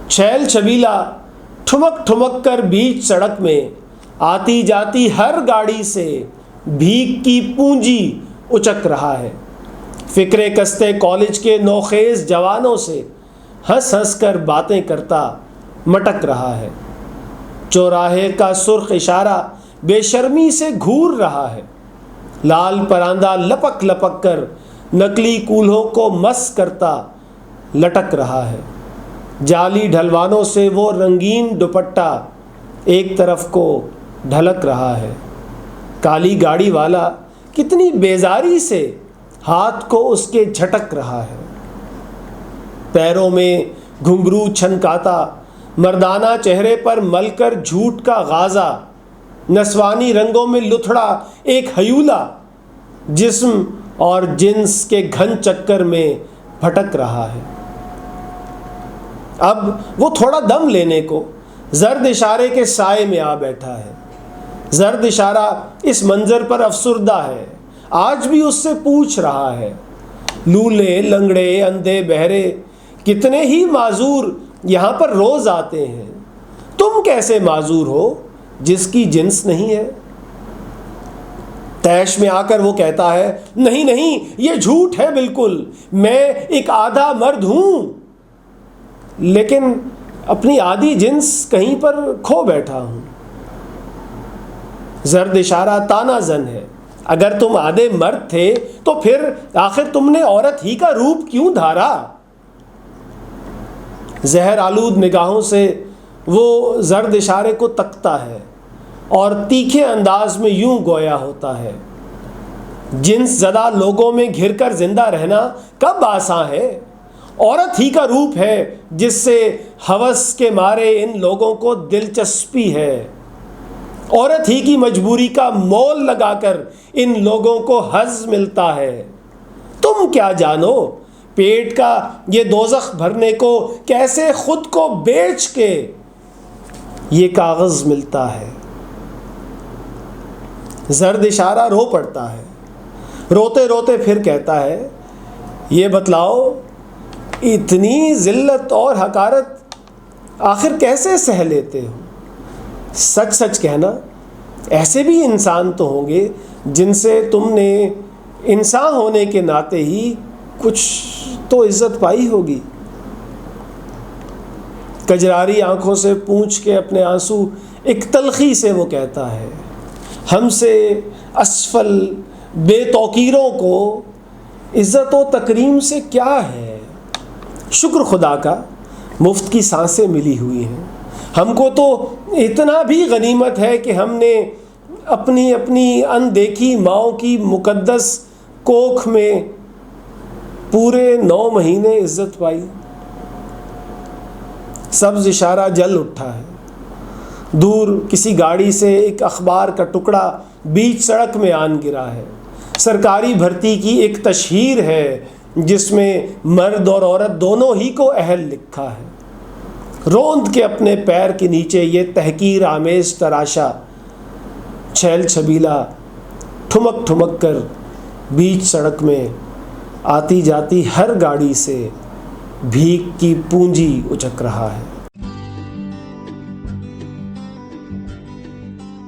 छैल छबीला ठुमक ठुमक कर बीच सड़क में, आती जाती हर गाड़ी से भीख की पूंजी उचक रहा है। फिक्रे कस्ते कॉलेज के नौखेज जवानों से हंस हंस कर बातें करता मटक रहा है। चौराहे का सुर्ख इशारा बेशर्मी से घूर रहा है। लाल परांदा लपक लपक कर नकली कूल्हों को मस करता लटक रहा है। जाली ढलवानों से वो रंगीन दुपट्टा एक तरफ को ढलक रहा है। काली गाड़ी वाला कितनी बेजारी से हाथ को उसके झटक रहा है। पैरों में घुंघरू छनकाता मर्दाना चेहरे पर मलकर झूठ का गाजा, नस्वानी रंगों में लुथड़ा एक हयूला जिस्म और जिन्स के घन चक्कर में भटक रहा है। अब वो थोड़ा दम लेने को जर्द इशारे के साए में आ बैठा है। जर्द इशारा इस मंजर पर अफसुर्दा है, आज भी उससे पूछ रहा है। लूले लंगड़े अंधे बहरे कितने ही माजूर यहाँ पर रोज आते हैं, तुम कैसे माजूर हो जिसकी जिन्स नहीं है। तैश में आकर वो कहता है, नहीं नहीं ये झूठ है बिल्कुल, मैं एक आधा मर्द हूँ, लेकिन अपनी आधी जिन्स कहीं पर खो बैठा हूँ। जर्द इशारा ताना जन है, अगर तुम आधे मर्द थे तो फिर आखिर तुमने औरत ही का रूप क्यों धारा। जहर आलूद निगाहों से वो जर्द इशारे को तकता है और तीखे अंदाज में यूं गोया होता है, जिन्स ज़दा लोगों में घिरकर जिंदा रहना कब आसान है। औरत ही का रूप है जिससे हवस के मारे इन लोगों को दिलचस्पी है। औरत ही की मजबूरी का मोल लगाकर इन लोगों को हज़ मिलता है। तुम क्या जानो पेट का ये दोज़ख भरने को कैसे खुद को बेच के ये कागज़ मिलता है। जर्द इशारा रो पड़ता है, रोते रोते फिर कहता है, ये बतलाओ इतनी ज़िल्लत और हकारत आखिर कैसे सह लेते हो। सच सच कहना, ऐसे भी इंसान तो होंगे जिनसे तुमने इंसान होने के नाते ही कुछ तो इज्जत पाई होगी। कजरारी आंखों से पूंछ के अपने आंसू एक तलखी से वो कहता है, हमसे असफल बेतौकीरों को इज्जत व तकरीम से क्या है। शुक्र खुदा का मुफ्त की सांसें मिली हुई हैं। हमको तो इतना भी गनीमत है कि हमने अपनी अपनी अनदेखी माओ की मुकद्दस कोख में पूरे 9 महीने इज्जत पाई। सब्ज़ इशारा जल उठा है। दूर किसी गाड़ी से एक अखबार का टुकड़ा बीच सड़क में आन गिरा है। सरकारी भर्ती की एक तशहीर है जिसमें मर्द और औरत दोनों ही को अहल लिखा है। रोंद के अपने पैर के नीचे ये तहकीर आमेज तराशा छैल छबीला ठुमक ठुमक कर बीच सड़क में आती जाती हर गाड़ी से भीख की पूंजी उचक रहा है।